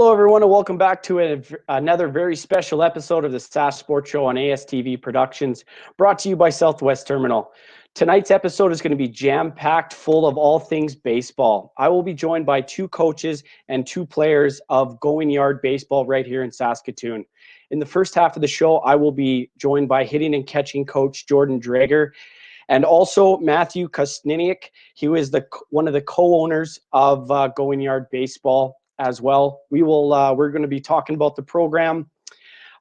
Hello, everyone, and welcome back to another very special episode of the Sask Sports Show on ASTV Productions, brought to you by Southwest Terminal. Tonight's episode is going to be jam-packed full of all things baseball. I will be joined by two coaches and two players of Going Yard Baseball right here in Saskatoon. In the first half of the show, I will be joined by hitting and catching coach Jordan Draeger, and also Matthew Kosteniuk. He is one of the co-owners of Going Yard Baseball as well. We're going to be talking about the program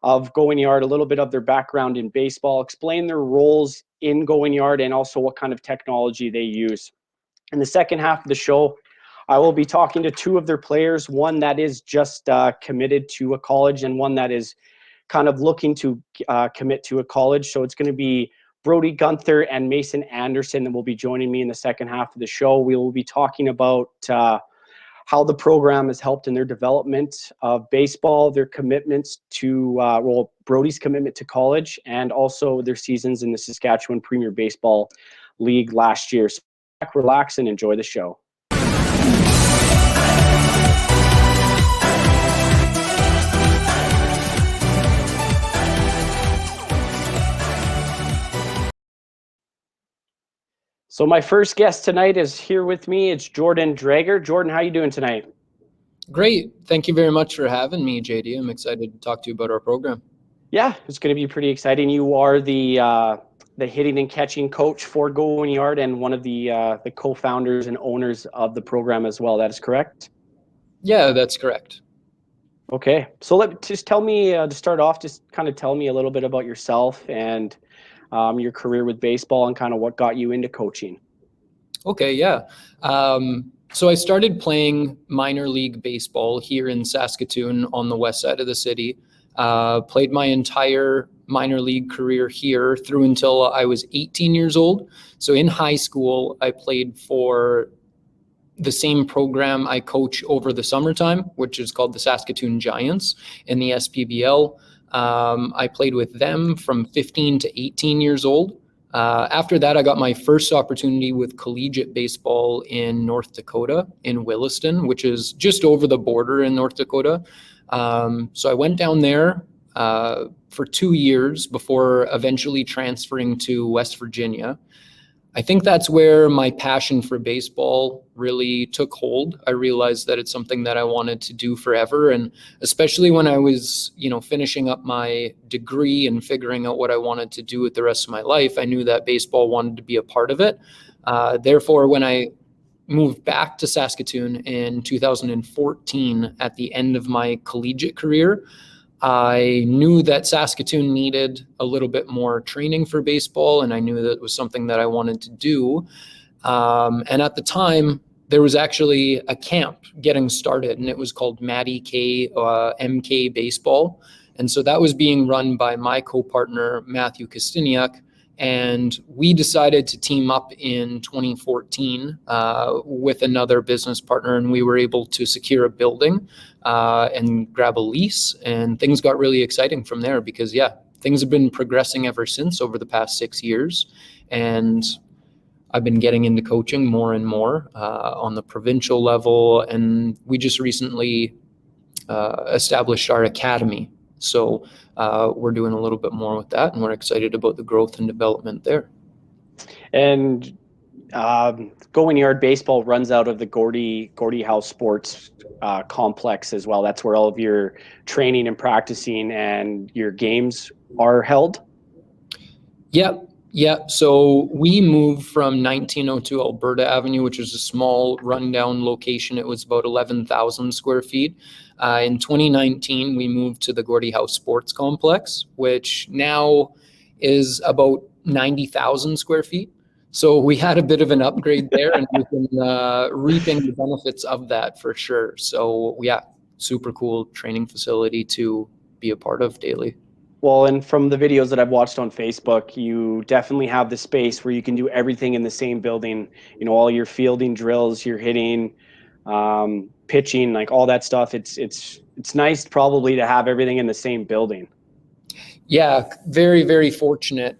of Going Yard, a little bit of their background in baseball, explain their roles in Going Yard, and also what kind of technology they use. In the second half of the show, I will be talking to two of their players, one that is just committed to a college and one that is kind of looking to commit to a college. So it's going to be Brodie Guenther and Mason Anderson that will be joining me in the second half of the show. We will be talking about how the program has helped in their development of baseball, their commitments to, Brodie's commitment to college, and also their seasons in the Saskatchewan Premier Baseball League last year. So relax and enjoy the show. So my first guest tonight is here with me. It's Jordan Draeger. Jordan, how are you doing tonight? Great. Thank you very much for having me, JayD. I'm excited to talk to you about our program. Yeah, it's going to be pretty exciting. You are the hitting and catching coach for Going Yard and one of the co-founders and owners of the program as well. That is correct? Yeah, that's correct. Okay. So just tell me, to start off, just kind of tell me a little bit about yourself and your career with baseball and kind of what got you into coaching. Okay, yeah. So I started playing minor league baseball here in Saskatoon on the west side of the city. Played my entire minor league career here through until I was 18 years old. So in high school, I played for the same program I coach over the summertime, which is called the Saskatoon Giants in the SPBL. I played with them from 15 to 18 years old. After that, I got my first opportunity with collegiate baseball in North Dakota, in Williston, which is just over the border in North Dakota. So I went down there for 2 years before eventually transferring to West Virginia. I think that's where my passion for baseball really took hold. I realized that it's something that I wanted to do forever. And especially when I was, finishing up my degree and figuring out what I wanted to do with the rest of my life, I knew that baseball wanted to be a part of it. Therefore, when I moved back to Saskatoon in 2014 at the end of my collegiate career, I knew that Saskatoon needed a little bit more training for baseball, and I knew that it was something that I wanted to do. And at the time, there was actually a camp getting started, and it was called Matty K MK Baseball. And so that was being run by my co-partner, Matthew Kosteniuk. And we decided to team up in 2014 with another business partner, and we were able to secure a building and grab a lease. And things got really exciting from there because, things have been progressing ever since over the past 6 years. And I've been getting into coaching more and more on the provincial level. And we just recently established our academy. So we're doing a little bit more with that, and we're excited about the growth and development there. And Going Yard Baseball runs out of the Gordie House Sports complex as well. That's where all of your training and practicing and your games are held? Yeah. So we moved from 1902 Alberta Avenue, which is a small rundown location. It was about 11,000 square feet. In 2019, we moved to the Gordie House Sports Complex, which now is about 90,000 square feet. So we had a bit of an upgrade there, and we've been reaping the benefits of that for sure. So super cool training facility to be a part of daily. Well, and from the videos that I've watched on Facebook, you definitely have the space where you can do everything in the same building. All your fielding drills, your hitting, pitching, like all that stuff. It's nice probably to have everything in the same building. Yeah, very, very fortunate.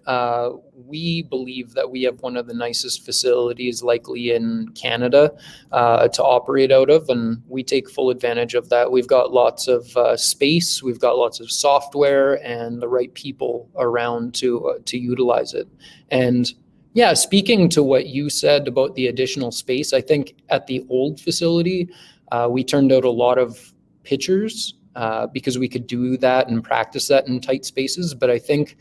we believe that we have one of the nicest facilities likely in Canada to operate out of, and we take full advantage of that. We've got lots of space, we've got lots of software, and the right people around to utilize it. And yeah, speaking to what you said about the additional space, I think at the old facility, we turned out a lot of pitchers because we could do that and practice that in tight spaces. But I think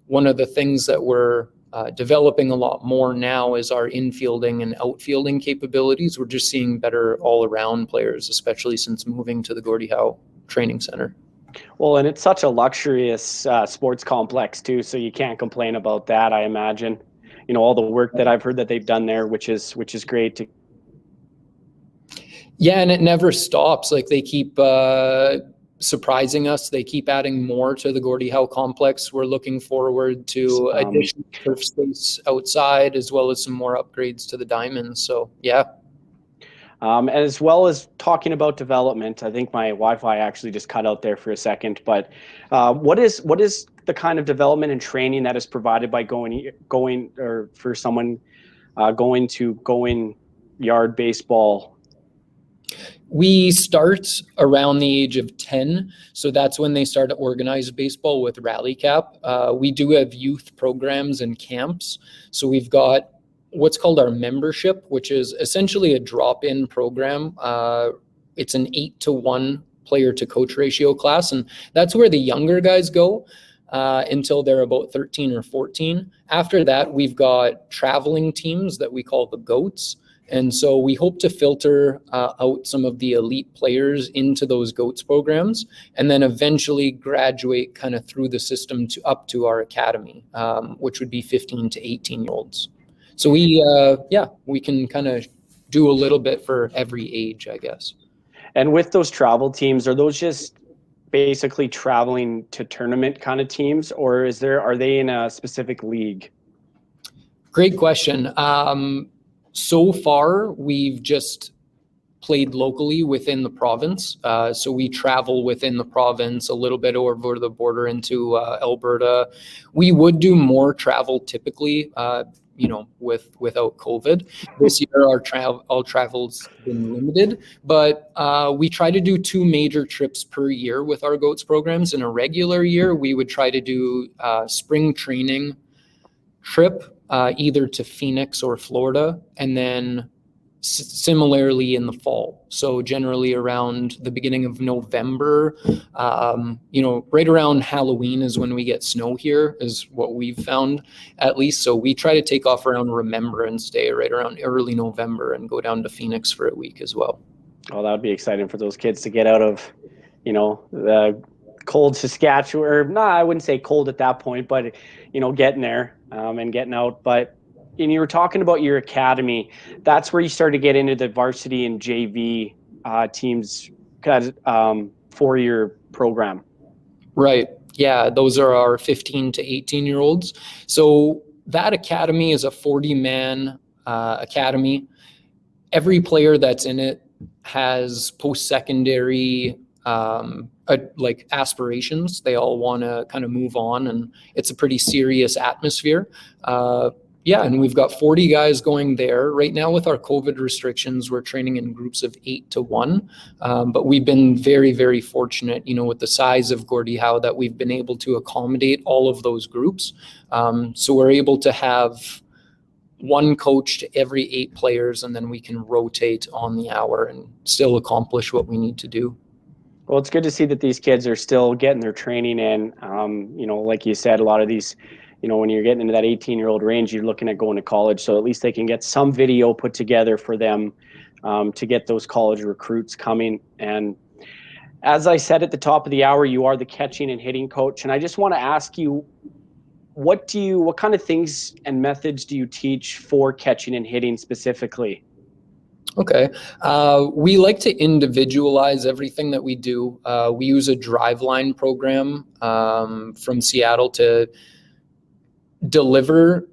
one of the things that we're developing a lot more now is our infielding and outfielding capabilities. We're just seeing better all-around players, especially since moving to the Gordie Howe Training Center. Well, and it's such a luxurious sports complex too, so you can't complain about that, I imagine. You know, all the work that I've heard that they've done there, which is great to. Yeah, and it never stops. Like, they keep surprising us. They keep adding more to the Gordie Howe complex. We're looking forward to additional turf space outside, as well as some more upgrades to the diamonds. So yeah. As well as talking about development, I think my Wi-Fi actually just cut out there for a second. But what is the kind of development and training that is provided by going or for someone going to going yard baseball? We start around the age of 10. So that's when they start organized baseball with Rally Cap. We do have youth programs and camps. So we've got what's called our membership, which is essentially a drop-in program. It's an 8-to-1 player to coach ratio class. And that's where the younger guys go until they're about 13 or 14. After that, we've got traveling teams that we call the GOATs. And so we hope to filter out some of the elite players into those GOATs programs, and then eventually graduate kind of through the system to up to our academy, which would be 15 to 18-year-olds. So we can kind of do a little bit for every age, I guess. And with those travel teams, are those just basically traveling to tournament kind of teams, or are they in a specific league? Great question. So far, we've just played locally within the province. So we travel within the province, a little bit over the border into Alberta. We would do more travel typically, without COVID. This year, our travel's been limited, but we try to do 2 major trips per year with our GOATs programs. In a regular year, we would try to do spring training trip, either to Phoenix or Florida, and then similarly in the fall. So generally around the beginning of November, right around Halloween is when we get snow here, is what we've found at least. So we try to take off around Remembrance Day, right around early November, and go down to Phoenix for a week as well. Oh, that would be exciting for those kids to get out of, the cold Saskatchewan, or I wouldn't say cold at that point, but, getting there and getting out. And you were talking about your academy. That's where you started to get into the varsity and JV teams for your program. Right. Yeah, those are our 15 to 18-year-olds. So that academy is a 40-man academy. Every player that's in it has post-secondary aspirations. They all want to kind of move on, and it's a pretty serious atmosphere. And we've got 40 guys going there. Right now with our COVID restrictions, we're training in groups of 8-to-1. But we've been very, very fortunate, with the size of Gordie Howe, that we've been able to accommodate all of those groups. So we're able to have one coach to every 8 players, and then we can rotate on the hour and still accomplish what we need to do. Well, it's good to see that these kids are still getting their training in. Like you said, a lot of these, when you're getting into that 18-year-old range, you're looking at going to college. So at least they can get some video put together for them to get those college recruits coming. And as I said at the top of the hour, you are the catching and hitting coach. And I just want to ask you, what kind of things and methods do you teach for catching and hitting specifically? Okay. We like to individualize everything that we do. We use a driveline program from Seattle to deliver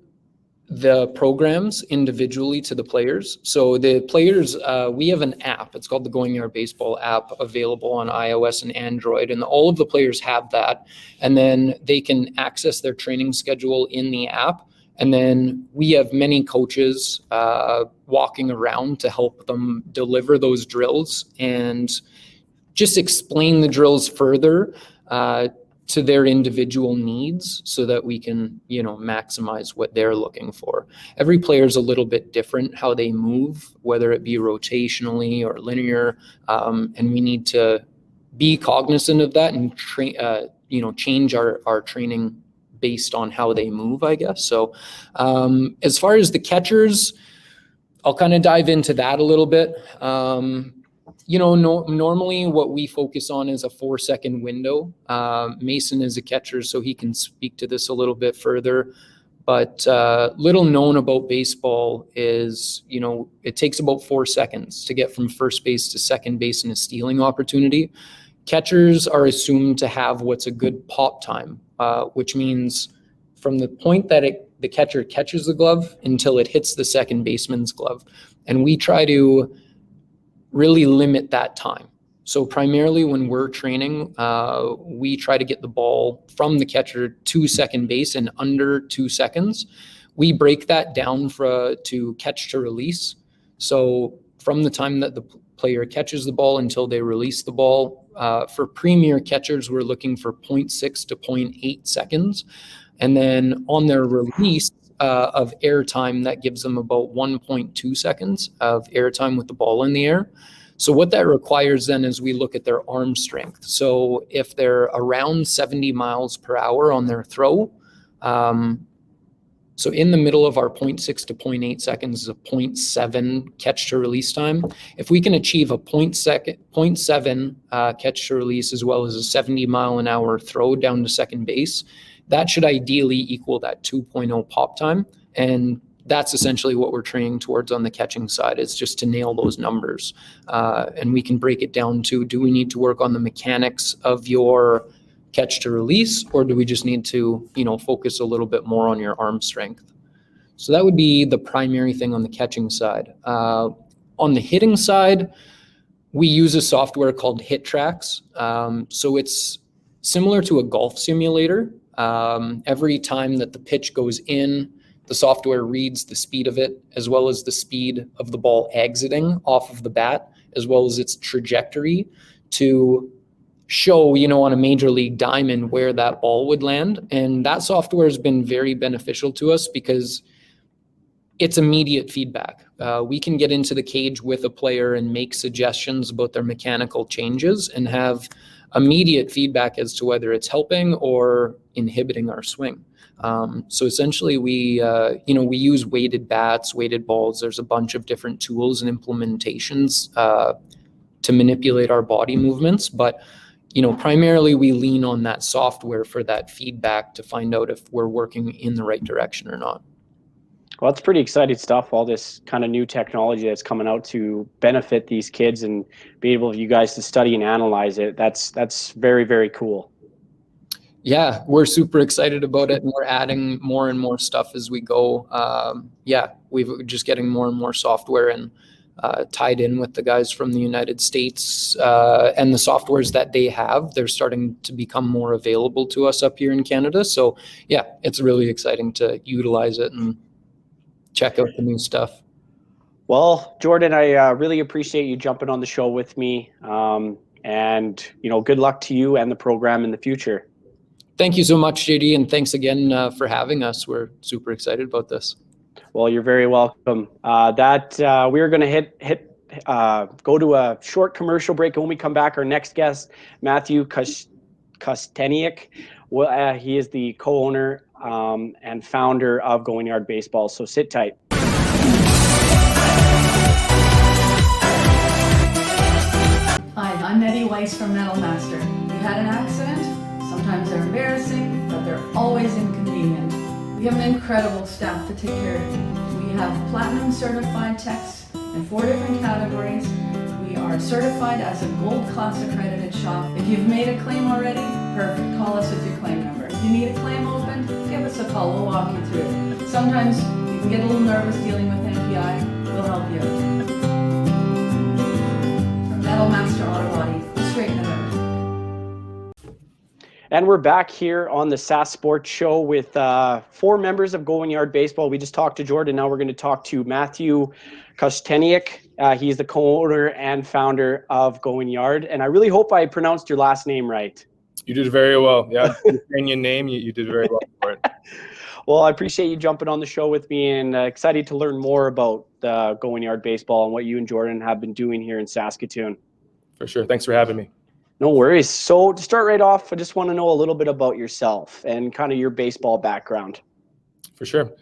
the programs individually to the players. So the players, we have an app. It's called the Going Yard Baseball app, available on iOS and Android, and all of the players have that. And then they can access their training schedule in the app. And then we have many coaches walking around to help them deliver those drills and just explain the drills further to their individual needs so that we can, maximize what they're looking for. Every player is a little bit different how they move, whether it be rotationally or linear, and we need to be cognizant of that and change our training based on how they move, I guess. So as far as the catchers, I'll kind of dive into that a little bit. Normally what we focus on is a 4-second window. Mason is a catcher, so he can speak to this a little bit further. But little known about baseball is, it takes about 4 seconds to get from first base to second base in a stealing opportunity. Catchers are assumed to have what's a good pop time, which means from the point that the catcher catches the glove until it hits the second baseman's glove. And we try to really limit that time. So primarily when we're training, we try to get the ball from the catcher to second base in under 2 seconds. We break that down to catch to release. So from the time that the player catches the ball until they release the ball, for premier catchers, we're looking for 0.6 to 0.8 seconds. And then on their release of air time, that gives them about 1.2 seconds of air time with the ball in the air. So what that requires then is we look at their arm strength. So if they're around 70 miles per hour on their throw, so in the middle of our 0.6 to 0.8 seconds is a 0.7 catch to release time. If we can achieve a 0.7 catch to release as well as a 70 mile an hour throw down to second base, that should ideally equal that 2.0 pop time. And that's essentially what we're training towards on the catching side, is just to nail those numbers. And we can break it down to, do we need to work on the mechanics of your catch to release, or do we just need to, focus a little bit more on your arm strength? So that would be the primary thing on the catching side. On the hitting side, we use a software called HitTrax. So it's similar to a golf simulator. Every time that the pitch goes in, the software reads the speed of it, as well as the speed of the ball exiting off of the bat, as well as its trajectory, to show, on a major league diamond where that ball would land. And that software has been very beneficial to us because it's immediate feedback. We can get into the cage with a player and make suggestions about their mechanical changes and have immediate feedback as to whether it's helping or inhibiting our swing. So essentially we use weighted bats, weighted balls. There's a bunch of different tools and implementations to manipulate our body movements. But, primarily we lean on that software for that feedback to find out if we're working in the right direction or not. Well, that's pretty exciting stuff, all this kind of new technology that's coming out to benefit these kids and be able for you guys to study and analyze it. That's very, very cool. Yeah, we're super excited about it, and we're adding more and more stuff as we go. We're just getting more and more software and tied in with the guys from the United States, and the softwares that they have, they're starting to become more available to us up here in Canada. So yeah, it's really exciting to utilize it and check out the new stuff. Well, Jordan, I really appreciate you jumping on the show with me, and good luck to you and the program in the future. Thank you so much, JayD, and thanks again for having us. We're super excited about this. Well, you're very welcome. We're going to go to a short commercial break, and when we come back, our next guest, Matthew Kosteniuk. Well, he is the co-owner and founder of Going Yard Baseball. So sit tight. Hi, I'm Nettie Weiss from Metal Master. You had an accident? Sometimes they're embarrassing, but they're always inconvenient. We have an incredible staff to take care of you. We have platinum certified techs in 4 different categories. We are certified as a gold class accredited shop. If you've made a claim already, perfect. Call us with your claim number. If you need a claim opened, give us a call. We'll walk you through it. Sometimes you can get a little nervous dealing with NPI. We'll help you out. From Metal Master Auto Body, straighten it out. And we're back here on the Sask Sports Show with 4 members of Going Yard Baseball. We just talked to Jordan. Now we're going to talk to Matthew Kosteniuk. He's the co-owner and founder of Going Yard. And I really hope I pronounced your last name right. You did very well. Yeah, Ukrainian name. You did very well for it. Well, I appreciate you jumping on the show with me, and excited to learn more about Going Yard Baseball and what you and Jordan have been doing here in Saskatoon. For sure. Thanks for having me. No worries. So to start right off, I just want to know a little bit about yourself and kind of your baseball background. For sure.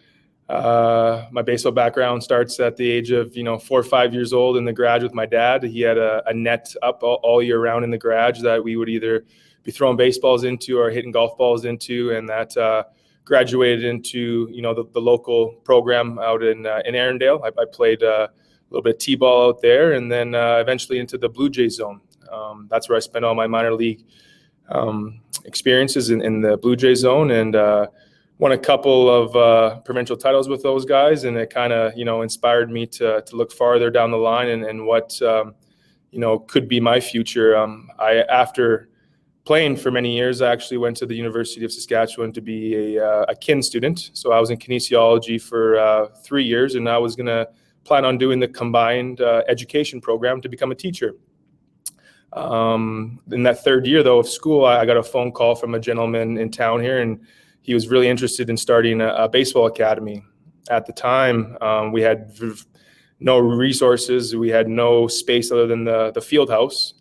My baseball background starts at the age of 4 or 5 years old in the garage with my dad. He had a net up all year round in the garage that we would either be throwing baseballs into or hitting golf balls into, and that graduated into the local program out in Arundel. I played a little bit of t-ball out there, and then eventually into the Blue Jays zone. That's where I spent all my minor league experiences in the Blue Jays zone, and won a couple of provincial titles with those guys, and it kind of inspired me to look farther down the line and what could be my future. After playing for many years, I actually went to the University of Saskatchewan to be a kin student. So I was in kinesiology for 3 years, and I was going to plan on doing the combined education program to become a teacher. In that third year, though, of school, I got a phone call from a gentleman in town here, and he was really interested in starting a baseball academy. At the time, we had no resources. We had no space other than the field house,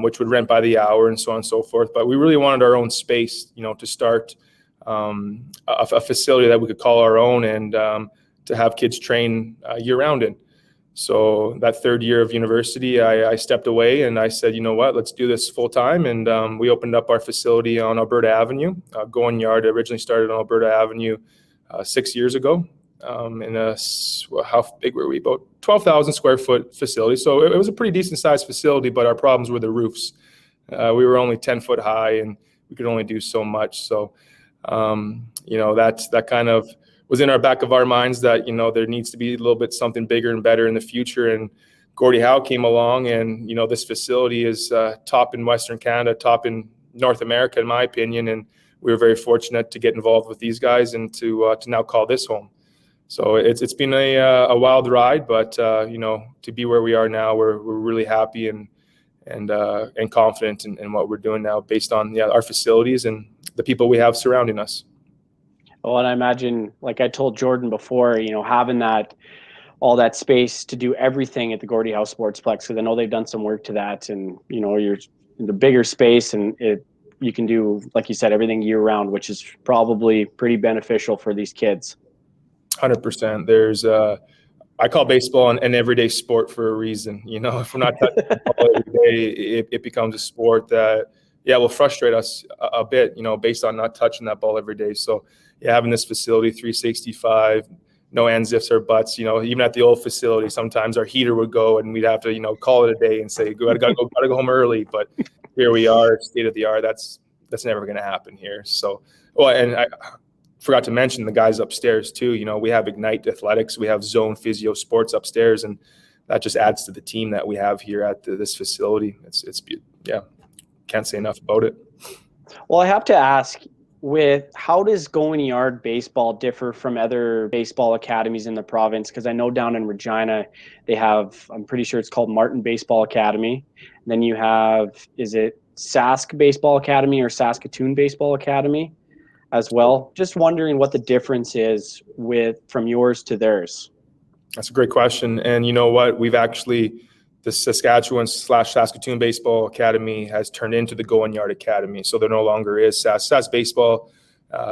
which would rent by the hour and so on and so forth. But we really wanted our own space, to start a facility that we could call our own and to have kids train year-round in. So that third year of university, I stepped away and I said, you know what, let's do this full time. And we opened up our facility on Alberta Avenue. Going Yard originally started on Alberta Avenue 6 years ago. How big were we? About 12,000 square foot facility. So it was a pretty decent sized facility, but our problems were the roofs. We were only 10 foot high and we could only do so much. So, that kind of was in our back of our minds that, there needs to be a little bit something bigger and better in the future. And Brodie Howe came along, and, this facility is top in Western Canada, top in North America, in my opinion. And we were very fortunate to get involved with these guys and to now call this home. So it's been a wild ride, but, to be where we are now, we're really happy and confident in what we're doing now based on our facilities and the people we have surrounding us. Well, and I imagine, like I told Jordan before, having all that space to do everything at the Gordie Howe Sportsplex, because I know they've done some work to that, and you're in the bigger space, and you can do, like you said, everything year round, which is probably pretty beneficial for these kids. 100%. There's I call baseball an everyday sport for a reason. If we're not touching the ball every day, it becomes a sport that will frustrate us a bit, based on not touching that ball every day. So having this facility 365, no ands, ifs, or buts, even at the old facility, sometimes our heater would go and we'd have to, call it a day and say, gotta go home early. But here we are, state of the art. That's never going to happen here. So, and I forgot to mention the guys upstairs too. We have Ignite Athletics, we have Zone Physio Sports upstairs, and that just adds to the team that we have here at this facility. It's can't say enough about it. Well, I have to ask, how does Going Yard Baseball differ from other baseball academies in the province? Because I know down in Regina, they have, I'm pretty sure it's called Martin Baseball Academy. And then you have, is it Sask Baseball Academy or Saskatoon Baseball Academy as well? Just wondering what the difference is from yours to theirs. That's a great question. And you know what? We've actually, the Saskatchewan/Saskatoon Baseball Academy has turned into the Going Yard Academy. So there no longer is Sask Baseball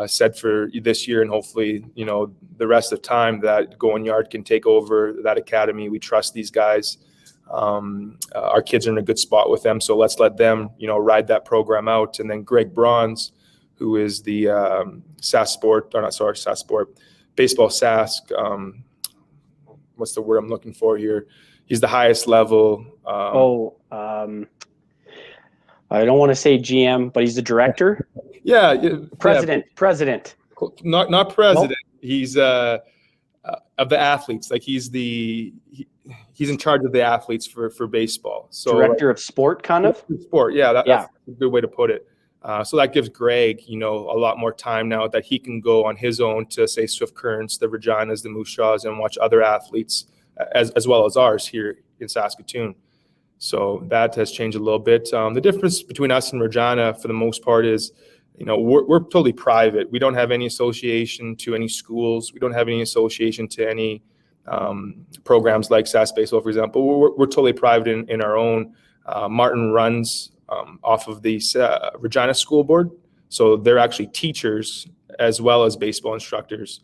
set for this year, and hopefully, the rest of time that Going Yard can take over that academy. We trust these guys. Our kids are in a good spot with them. So let's let them, ride that program out. And then Greg Bronze, who is the Sask Sport Baseball Sask. What's the word I'm looking for here? He's the highest level. I don't want to say GM, but he's the director. President. Not president. Nope. He's of the athletes. Like he's in charge of the athletes for baseball. So director of sport, kind of. Sport, that's a good way to put it. So that gives Greg, a lot more time now that he can go on his own to, say, Swift Currents, the Reginas, the Moose Jaws, and watch other athletes as well as ours here in Saskatoon. So that has changed a little bit. The difference between us and Regina, for the most part, is, we're totally private. We don't have any association to any schools. We don't have any association to any programs like Sask Baseball, for example. We're totally private in our own. Martin runs off of the Regina School Board. So they're actually teachers as well as baseball instructors.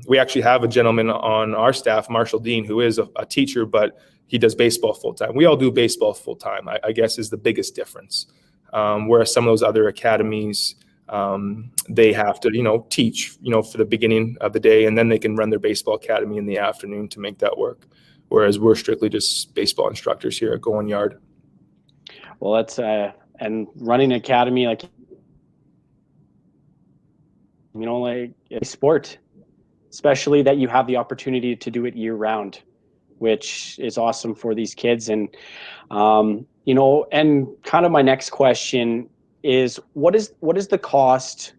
We actually have a gentleman on our staff, Marshall Dean, who is a teacher, but he does baseball full-time. We all do baseball full-time, I guess, is the biggest difference. Whereas some of those other academies, they have to, teach, for the beginning of the day, and then they can run their baseball academy in the afternoon to make that work. Whereas we're strictly just baseball instructors here at Going Yard. Well, that's and running an academy, like a sport, especially that you have the opportunity to do it year round, which is awesome for these kids. And and kind of my next question is, what is the cost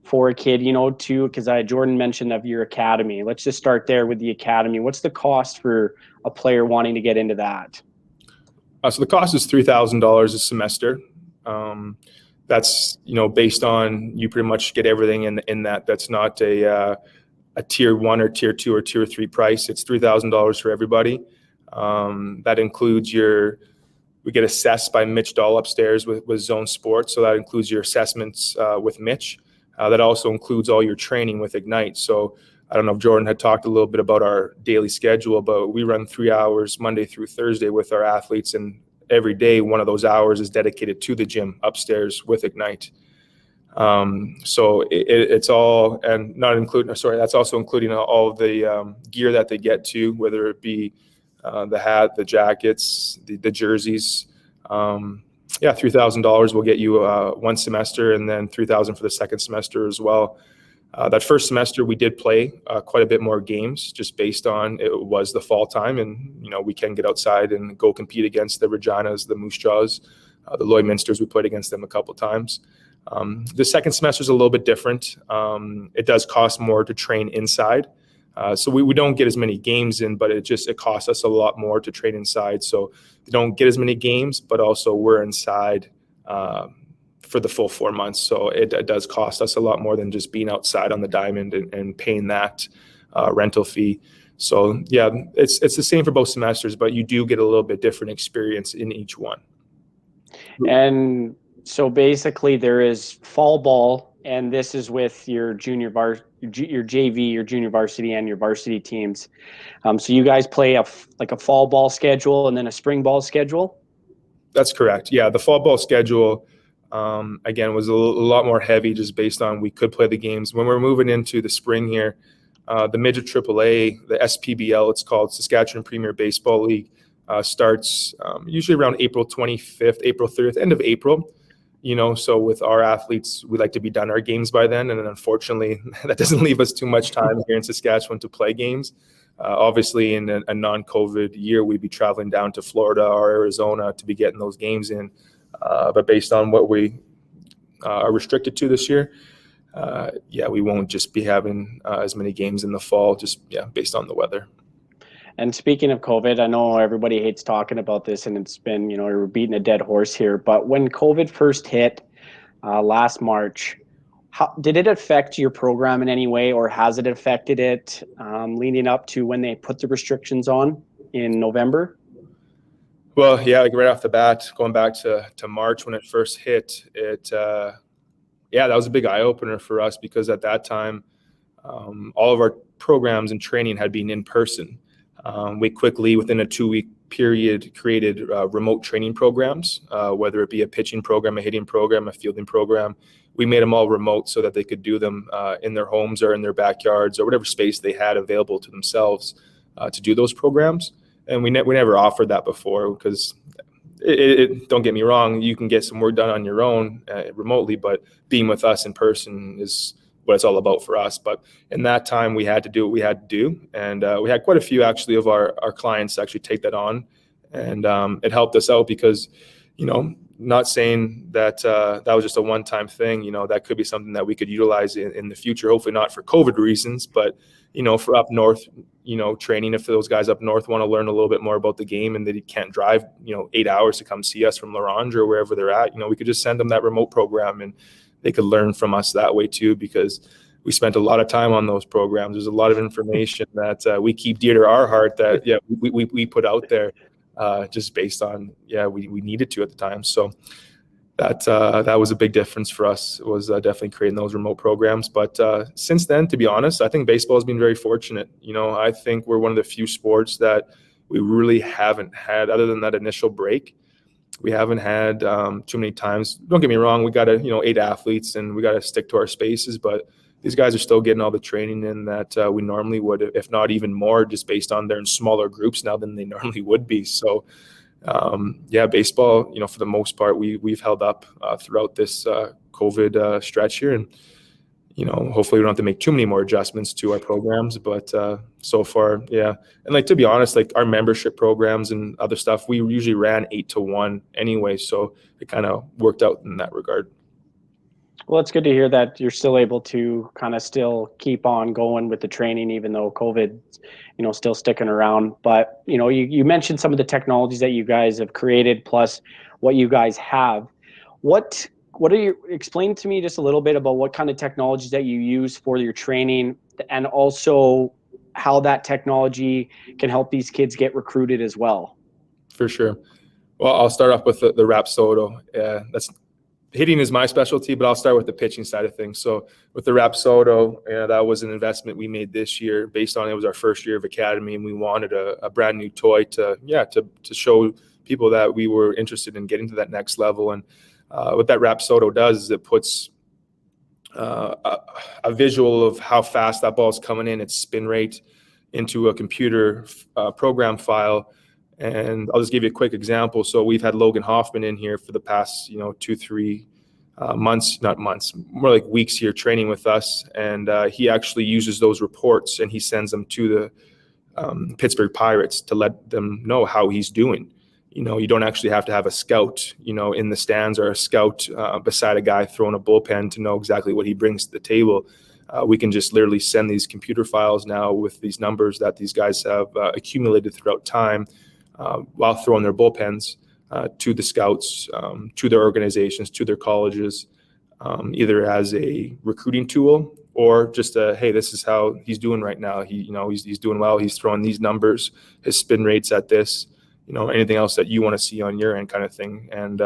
for a kid, because Jordan mentioned of your academy. Let's just start there with the academy. What's the cost for a player wanting to get into that? So the cost is $3,000 a semester. That's, based on, you pretty much get everything in that. That's not a tier 1 or tier 2 or tier 3 price. It's $3,000 for everybody. That includes we get assessed by Mitch Dahl upstairs with Zone Sports. So that includes your assessments with Mitch. That also includes all your training with Ignite. So I don't know if Jordan had talked a little bit about our daily schedule, but we run 3 hours Monday through Thursday with our athletes, and every day one of those hours is dedicated to the gym upstairs with Ignite. So it's all, and not including, that's also including all of the gear that they get to, whether it be the hat, the jackets, the jerseys. $3,000 will get you one semester, and then $3,000 for the second semester as well. That first semester we did play quite a bit more games, just based on it was the fall time, and we can get outside and go compete against the Reginas, the Moose Jaws, the Lloydminsters. We played against them a couple times. The second semester is a little bit different. It does cost more to train inside. So we don't get as many games in, but it costs us a lot more to train inside. So we don't get as many games, but also we're inside for the full 4 months. So it does cost us a lot more than just being outside on the diamond and paying that rental fee. So yeah, it's the same for both semesters, but you do get a little bit different experience in each one. And so basically there is fall ball, and this is with your your JV, your junior varsity, and your varsity teams. So you guys play a fall ball schedule and then a spring ball schedule? That's correct. Yeah, the fall ball schedule, again, was a lot more heavy, just based on we could play the games. When we're moving into the spring here, the midget AAA, the SPBL, it's called, Saskatchewan Premier Baseball League, starts usually around April 25th, April 30th, end of April. So with our athletes, we like to be done our games by then. And then unfortunately, that doesn't leave us too much time here in Saskatchewan to play games. Obviously, in a non-COVID year, we'd be traveling down to Florida or Arizona to be getting those games in. But based on what we are restricted to this year, we won't just be having as many games in the fall, based on the weather. And speaking of COVID, I know everybody hates talking about this, and it's been, we're beating a dead horse here. But when COVID first hit last March, how did it affect your program in any way, or has it affected it leading up to when they put the restrictions on in November? Well, yeah, right off the bat, going back to March when it first hit, that was a big eye opener for us, because at that time, all of our programs and training had been in person. We quickly, within a 2-week period, created remote training programs, whether it be a pitching program, a hitting program, a fielding program. We made them all remote so that they could do them in their homes or in their backyards or whatever space they had available to themselves to do those programs. And we never offered that before, because don't get me wrong, you can get some work done on your own remotely, but being with us in person is what it's all about for us. But in that time, we had to do what we had to do. And we had quite a few actually of our clients actually take that on. And it helped us out because, Not saying that that was just a one-time thing. That could be something that we could utilize in the future. Hopefully not for COVID reasons, but for up north, training. If those guys up north want to learn a little bit more about the game and they can't drive 8 hours to come see us from La Ronge or wherever they're at, we could just send them that remote program and they could learn from us that way too, because we spent a lot of time on those programs. There's a lot of information that we keep dear to our heart that we put out there. Just based on, we needed to at the time. So that was a big difference for us, was definitely creating those remote programs. But since then, to be honest, I think baseball has been very fortunate. I think we're one of the few sports that we really haven't had, other than that initial break, we haven't had too many times. Don't get me wrong, we got 8 athletes and we got to stick to our spaces, but these guys are still getting all the training in that we normally would, if not even more, just based on they're in smaller groups now than they normally would be. So, baseball, for the most part, we've held up throughout this COVID stretch here. And, hopefully we don't have to make too many more adjustments to our programs. But so far, yeah. And to be honest, our membership programs and other stuff, we usually ran 8-1 anyway. So it kind of worked out in that regard. Well, it's good to hear that you're still able to kind of still keep on going with the training, even though COVID, still sticking around. But, you mentioned some of the technologies that you guys have created, plus what you guys have. What are you, explain to me just a little bit about what kind of technologies that you use for your training, and also how that technology can help these kids get recruited as well. For sure. Well, I'll start off with the Rapsodo. Hitting is my specialty, but I'll start with the pitching side of things. So with the Rapsodo, that was an investment we made this year based on, it was our first year of Academy, and we wanted a brand new toy to show people that we were interested in getting to that next level. And what that Rapsodo does is it puts a visual of how fast that ball is coming in, its spin rate, into a computer program file. And I'll just give you a quick example. So we've had Logan Hoffman in here for the past, 2-3 months, not months, more like weeks here training with us. And he actually uses those reports and he sends them to the Pittsburgh Pirates to let them know how he's doing. You don't actually have to have a scout, in the stands, or a scout beside a guy throwing a bullpen to know exactly what he brings to the table. We can just literally send these computer files now with these numbers that these guys have accumulated throughout time, while throwing their bullpens to the scouts, to their organizations, to their colleges, either as a recruiting tool or just hey, this is how he's doing right now. He's doing well. He's throwing these numbers, his spin rates at this, anything else that you want to see on your end, kind of thing. And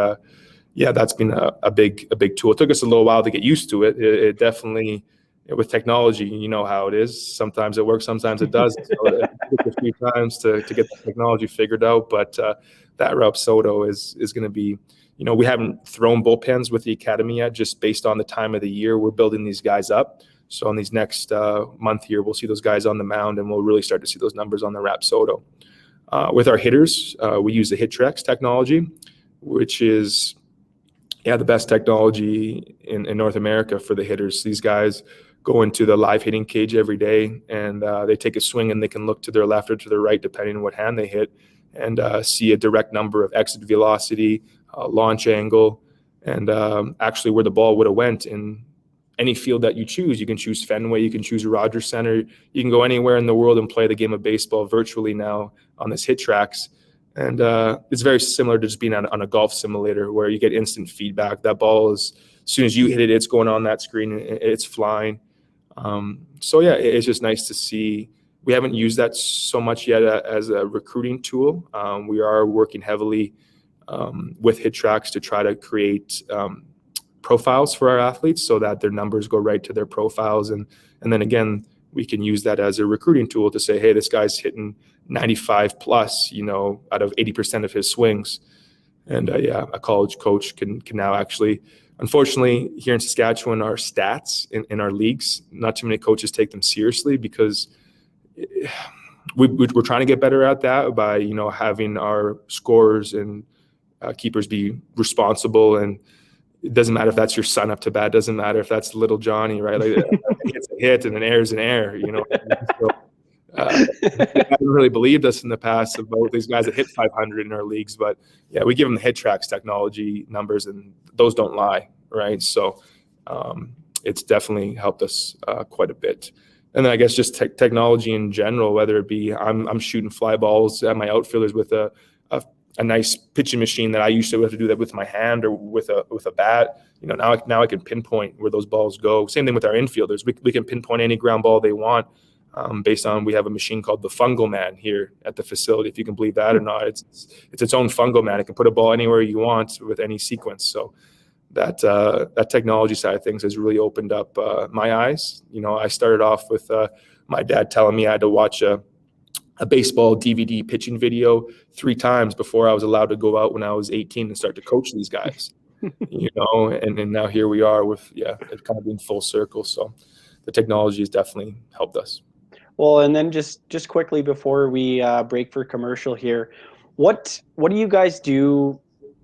that's been a big tool. It took us a little while to get used to it. It definitely, with technology, you know how it is. Sometimes it works, sometimes it doesn't. So it took a few times to get the technology figured out. But that Rapsodo is going to be, we haven't thrown bullpens with the Academy yet, just based on the time of the year. We're building these guys up. So in these next month here, we'll see those guys on the mound, and we'll really start to see those numbers on the Rapsodo. With our hitters, we use the HitTrex technology, which is the best technology in North America for the hitters. These guys go into the live hitting cage every day, and they take a swing, and they can look to their left or to their right, depending on what hand they hit, and see a direct number of exit velocity, launch angle, and actually where the ball would have went in any field that you choose. You can choose Fenway, you can choose Rogers Center, you can go anywhere in the world and play the game of baseball virtually now on this HitTrex. And it's very similar to just being on a golf simulator, where you get instant feedback. That ball is, as soon as you hit it, it's going on that screen, it's flying. It's just nice to see. We haven't used that so much yet as a recruiting tool. We are working heavily with HitTrex to try to create profiles for our athletes so that their numbers go right to their profiles. And then again, we can use that as a recruiting tool to say, hey, this guy's hitting 95 plus, out of 80% of his swings. And a college coach can now actually, unfortunately, here in Saskatchewan, our stats in our leagues, not too many coaches take them seriously, because we're trying to get better at that by, having our scorers and keepers be responsible. And it doesn't matter if that's your son up to bat. It doesn't matter if that's little Johnny, right? Like, it's a hit and an air is an air, So, I haven't really believed us in the past about these guys that hit 500 in our leagues, but yeah, we give them the hit tracks technology numbers, and those don't lie, right? So it's definitely helped us quite a bit. And then I guess just technology in general, whether it be I'm shooting fly balls at my outfielders with a nice pitching machine that I used to have to do that with my hand or with a bat. You know, now I can pinpoint where those balls go. Same thing with our infielders. We can pinpoint any ground ball they want based on, we have a machine called the Fungal Man here at the facility. If you can believe that or not, it's its own fungal man. It can put a ball anywhere you want with any sequence. So that technology side of things has really opened up my eyes. You know, I started off with my dad telling me I had to watch a baseball DVD pitching video 3 times before I was allowed to go out when I was 18 and start to coach these guys. You know, and now here we are with, it kind of being full circle. So the technology has definitely helped us. Well, and then just quickly before we break for commercial here, what do you guys do,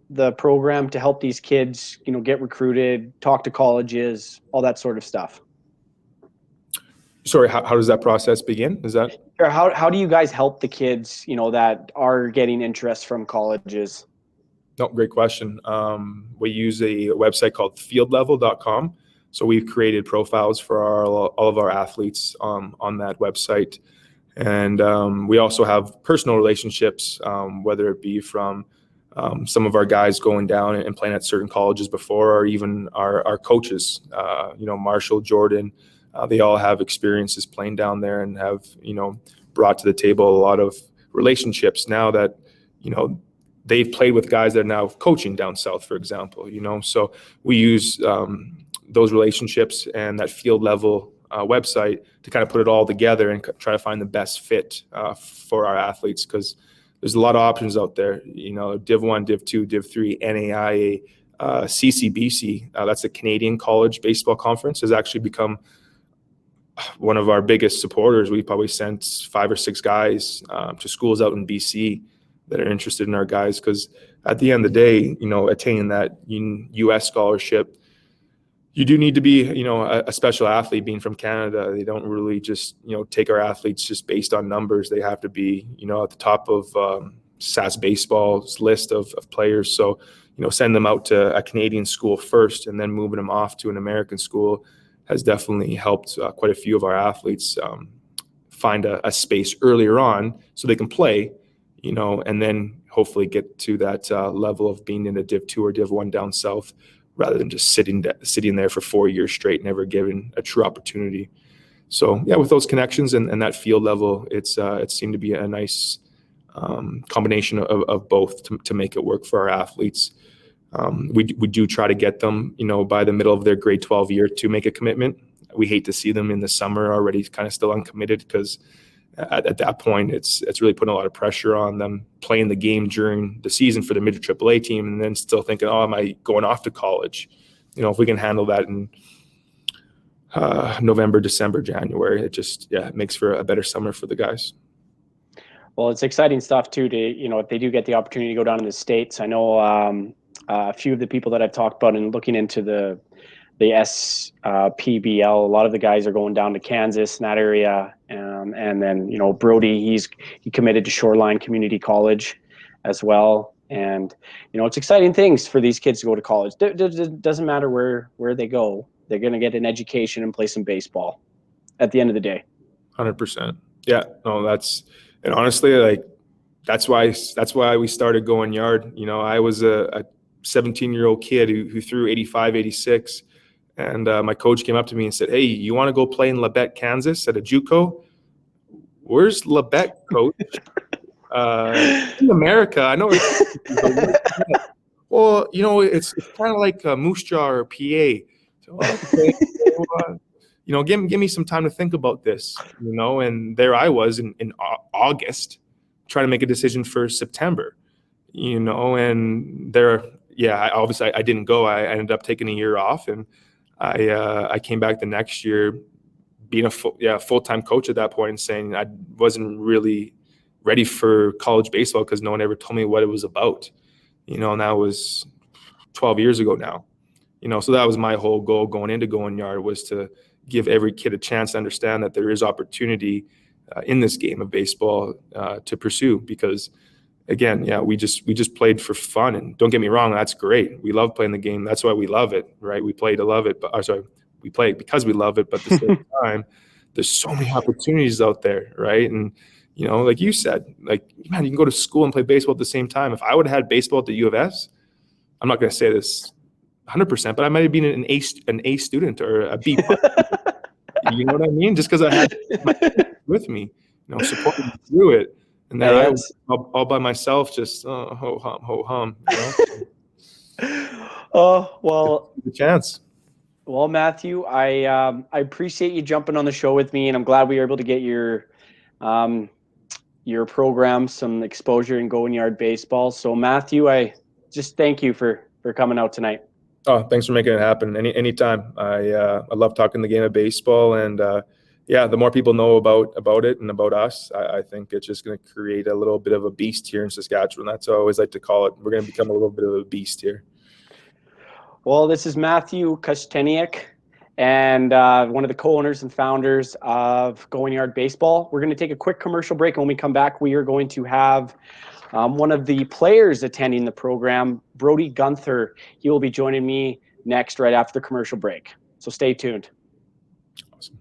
the program, to help these kids, you know, get recruited, talk to colleges, all that sort of stuff? Sorry, how does that process begin? Is that? Or how do you guys help the kids, you know, that are getting interest from colleges? No, great question. We use a website called fieldlevel.com. So we've created profiles for all of our athletes on that website. And we also have personal relationships, whether it be from some of our guys going down and playing at certain colleges before, or even our coaches, you know, Marshall, Jordan, they all have experiences playing down there and have, you know, brought to the table a lot of relationships now that, you know, they've played with guys that are now coaching down south, for example, you know. So we use those relationships and that field level website to kind of put it all together and try to find the best fit for our athletes, because there's a lot of options out there, you know, Div 1, Div 2, Div 3, NAIA, CCBC, that's the Canadian College Baseball Conference, has actually become one of our biggest supporters. We probably sent 5 or 6 guys to schools out in BC that are interested in our guys, because at the end of the day, you know, attaining that U.S. scholarship, you do need to be, you know, a special athlete. Being from Canada, they don't really just, you know, take our athletes just based on numbers. They have to be, you know, at the top of Sask Baseball's list of players. So, you know, send them out to a Canadian school first and then moving them off to an American school has definitely helped quite a few of our athletes find a space earlier on so they can play, you know, and then hopefully get to that level of being in a Div 2 or Div 1 down south, rather than just sitting there for 4 years straight, never given a true opportunity. So yeah, with those connections and that field level, it seemed to be a nice combination of both to make it work for our athletes. We do try to get them, you know, by the middle of their grade 12 year to make a commitment. We hate to see them in the summer already kind of still uncommitted, because at that point, it's really putting a lot of pressure on them playing the game during the season for the mid AAA team, and then still thinking, oh, am I going off to college? You know, if we can handle that in November, December, January, it makes for a better summer for the guys. Well, it's exciting stuff too, to, you know, if they do get the opportunity to go down in the States. I know a few of the people that I've talked about and looking into the SPBL, a lot of the guys are going down to Kansas and that area, and then, you know, Brodie, he committed to Shoreline Community College as well. And, you know, it's exciting things for these kids to go to college. It doesn't matter where they go, they're going to get an education and play some baseball at the end of the day. 100%. Yeah, no, and honestly, like, that's why we started going yard. You know, I was a 17-year-old kid who threw 85, 86. And my coach came up to me and said, hey, you want to go play in Labette, Kansas at a JUCO? Where's Labette, coach? In America. I know. Well, you know, it's kind of like Moose Jaw or PA. So, okay, you know, give me some time to think about this, you know. And there I was in August trying to make a decision for September, you know. And I didn't go. I ended up taking a year off, and I came back the next year being a full-time coach at that point, and saying I wasn't really ready for college baseball because no one ever told me what it was about, you know. And that was 12 years ago now, you know. So that was my whole goal going into going yard, was to give every kid a chance to understand that there is opportunity in this game of baseball to pursue, because again, yeah, we just played for fun. And don't get me wrong, that's great. We love playing the game. That's why we love it, right? We play to love it, but we play because we love it. But at the same time, there's so many opportunities out there, right? And like you said, like, man, you can go to school and play baseball at the same time. If I would have had baseball at the U of S, I'm not going to say this 100%, but I might have been an A student or a B. You know what I mean? Just because I had my with me, supporting me through it. And then I was all by myself, just ho hum. Oh, well, the chance. Well, Matthew, I appreciate you jumping on the show with me, and I'm glad we were able to get your program some exposure in Going Yard baseball. So, Matthew, I just thank you for coming out tonight. Oh, thanks for making it happen. Anytime. I love talking the game of baseball, and the more people know about it and about us, I think it's just going to create a little bit of a beast here in Saskatchewan. That's what I always like to call it. We're going to become a little bit of a beast here. Well, this is Matthew Kosteniuk, and one of the co-owners and founders of Going Yard Baseball. We're going to take a quick commercial break, and when we come back, we are going to have one of the players attending the program, Brodie Guenther. He will be joining me next right after the commercial break. So stay tuned. Awesome.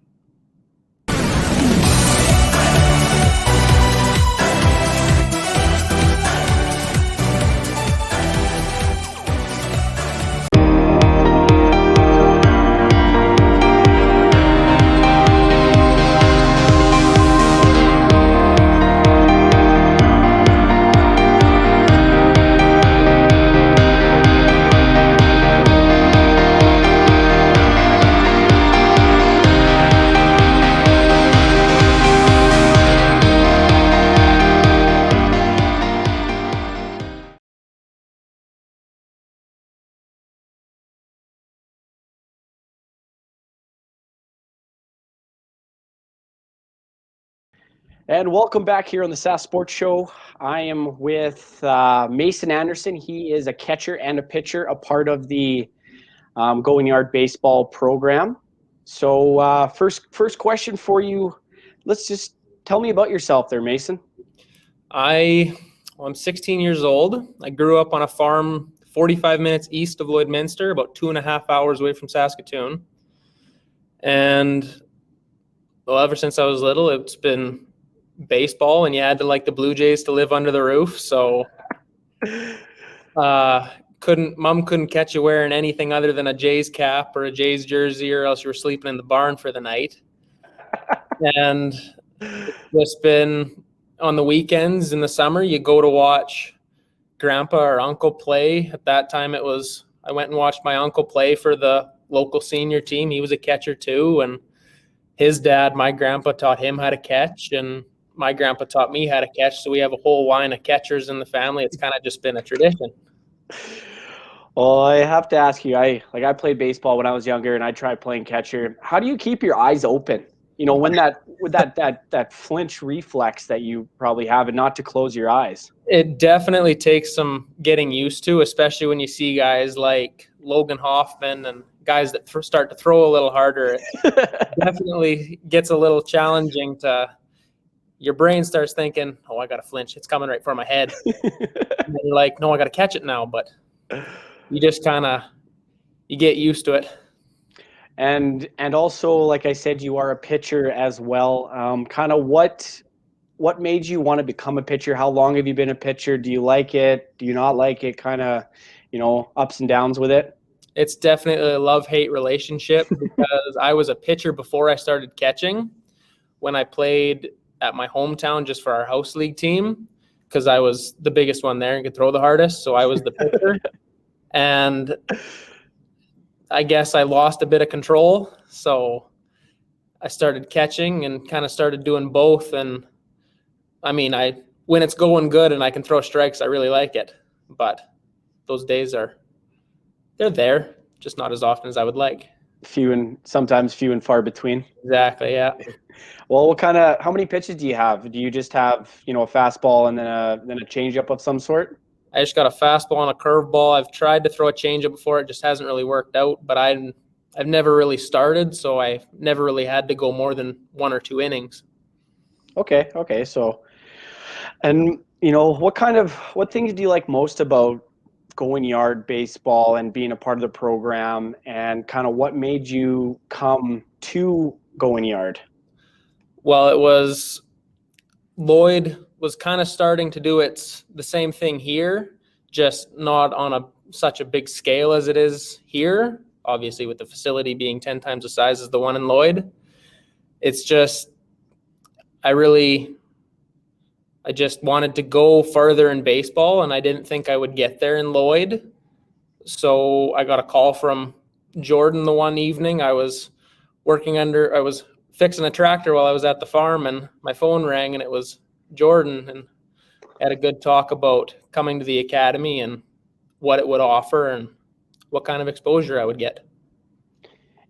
And welcome back here on the Sask Sports Show. I am with Mason Anderson. He is a catcher and a pitcher, a part of the Going Yard Baseball program. So first question for you. Let's just tell me about yourself there, Mason. I'm 16 years old. I grew up on a farm 45 minutes east of Lloydminster, about 2.5 hours away from Saskatoon. And well, ever since I was little, it's been baseball, and you had to like the Blue Jays to live under the roof. So mom couldn't catch you wearing anything other than a Jays cap or a Jays jersey, or else you were sleeping in the barn for the night. And it's just been on the weekends in the summer, you go to watch grandpa or uncle play. At that time I went and watched my uncle play for the local senior team. He was a catcher too, and his dad, my grandpa, taught him how to catch, and my grandpa taught me how to catch. So we have a whole line of catchers in the family. It's kind of just been a tradition. Well, I have to ask you, I played baseball when I was younger, and I tried playing catcher. How do you keep your eyes open? When that flinch reflex that you probably have, and not to close your eyes. It definitely takes some getting used to, especially when you see guys like Logan Hoffman and guys that start to throw a little harder. It definitely gets a little challenging your brain starts thinking, oh, I got to flinch. It's coming right for my head. And then you're like, no, I got to catch it now. But you just you get used to it. And also, like I said, you are a pitcher as well. What made you want to become a pitcher? How long have you been a pitcher? Do you like it? Do you not like it? Ups and downs with it? It's definitely a love-hate relationship, because I was a pitcher before I started catching. When I played at my hometown just for our house league team, because I was the biggest one there and could throw the hardest, so I was the pitcher. And I guess I lost a bit of control, so I started catching and kind of started doing both. And I mean, when it's going good and I can throw strikes, I really like it. But those days they're there, just not as often as I would like. Sometimes few and far between. Exactly, yeah. Well, how many pitches do you have? Do you just have, a fastball and then a changeup of some sort? I just got a fastball and a curveball. I've tried to throw a changeup before. It just hasn't really worked out, but I've never really started, so I've never really had to go more than 1 or 2 innings. Okay. So, and what things do you like most about going yard baseball and being a part of the program, and kind of what made you come to going yard? Well, it was Lloyd was kind of starting to do the same thing here, just not on such a big scale as it is here. Obviously, with the facility being 10 times the size as the one in Lloyd, it's just I just wanted to go further in baseball, and I didn't think I would get there in Lloyd. So I got a call from Jordan the one evening. I was fixing a tractor while I was at the farm, and my phone rang, and it was Jordan, and had a good talk about coming to the academy and what it would offer and what kind of exposure I would get.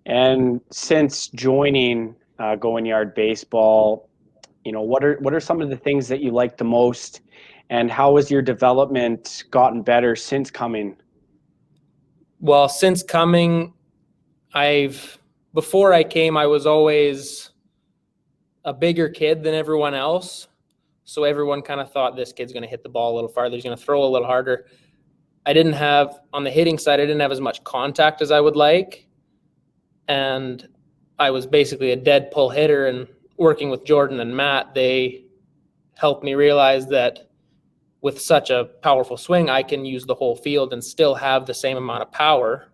And since joining going yard baseball, what are some of the things that you like the most, and how has your development gotten better since coming? Well, since coming, before I came, I was always a bigger kid than everyone else. So everyone kind of thought this kid's going to hit the ball a little farther. He's going to throw a little harder. On the hitting side, I didn't have as much contact as I would like. And I was basically a dead pull hitter, and working with Jordan and Matt, they helped me realize that with such a powerful swing, I can use the whole field and still have the same amount of power,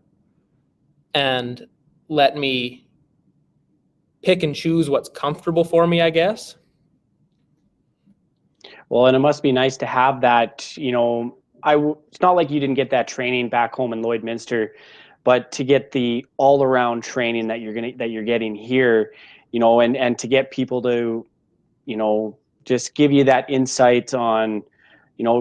and let me pick and choose what's comfortable for me, I guess. Well, and it must be nice to have that, it's not like you didn't get that training back home in Lloydminster, but to get the all-around training that you're getting here, and to get people to, just give you that insight on,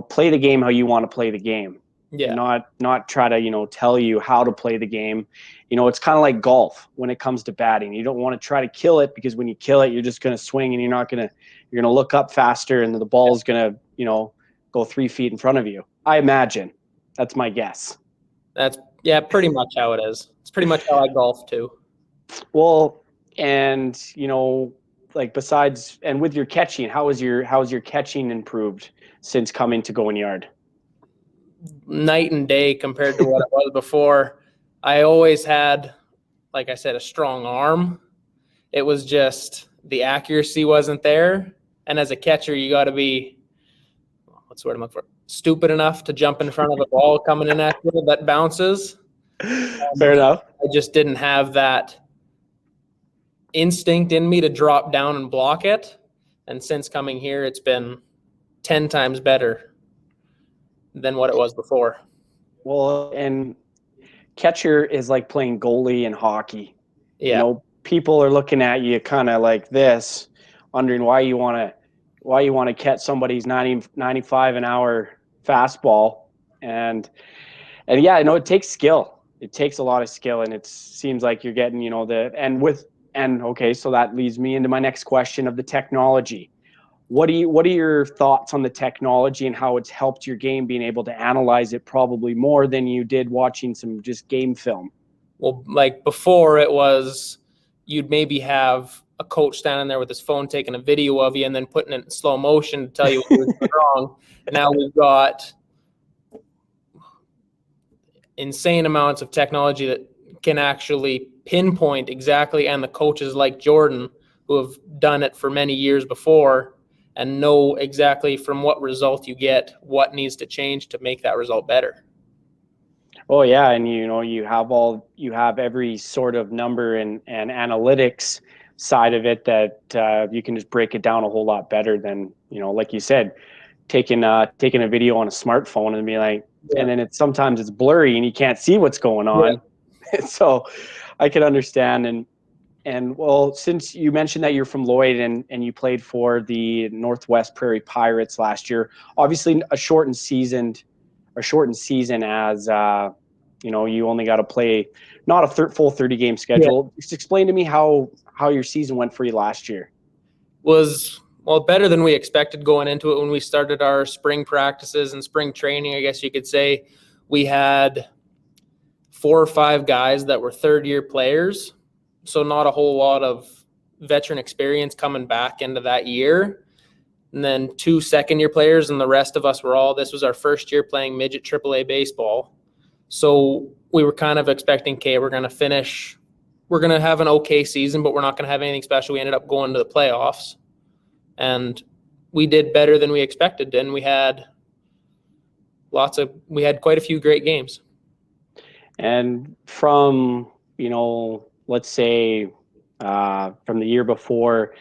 play the game how you want to play the game. Yeah. Not try to, tell you how to play the game. It's kind of like golf when it comes to batting. You don't want to try to kill it, because when you kill it, you're just going to swing, and you're going to look up faster, and the ball's going to, go 3 feet in front of you. I imagine. That's my guess. That's pretty much how it is. It's pretty much how I golf too. Well, and besides, and with your catching, how is your catching improved since coming to going yard? Night and day compared to what it was before. I always had, like I said, a strong arm. It was just the accuracy wasn't there. And as a catcher, you got to be, what's the word I'm looking for? Stupid enough to jump in front of a ball coming in at you that bounces. Fair enough. I just didn't have that instinct in me to drop down and block it. And since coming here, it's been 10 times better than what it was before. Well, and catcher is like playing goalie in hockey. Yeah. People are looking at you kind of like this, wondering why you want to catch somebody's 95 an hour fastball. And yeah, it takes skill. It takes a lot of skill, and it seems like you're getting, okay, so that leads me into my next question of the technology. What are your thoughts on the technology and how it's helped your game, being able to analyze it probably more than you did watching some just game film? Well, like before, it was you'd maybe have a coach standing there with his phone taking a video of you and then putting it in slow motion to tell you what was doing wrong. Now we've got insane amounts of technology that can actually pinpoint exactly, and the coaches like Jordan, who have done it for many years before, and know exactly from what result you get what needs to change to make that result better. Oh yeah, and you have every sort of number and analytics side of it that you can just break it down a whole lot better than, like you said, taking a video on a smartphone and be like, and then sometimes it's blurry and you can't see what's going on. Yeah. So I can understand. And well, since you mentioned that you're from Lloyd and you played for the Northwest Prairie Pirates last year, obviously a shortened season as you only got to play not a full 30 game schedule. Yeah. Just explain to me how your season went for you last year. Was better than we expected going into it. When we started our spring practices and spring training, I guess you could say, we had 4 or 5 guys that were third-year players, so not a whole lot of veteran experience coming back into that year. And then 2 second-year players, and the rest of us this was our first year playing midget AAA baseball. So we were kind of expecting, okay, we're going to have an okay season, but we're not going to have anything special. We ended up going to the playoffs, and we did better than we expected. And we had quite a few great games. And from, let's say from the year before,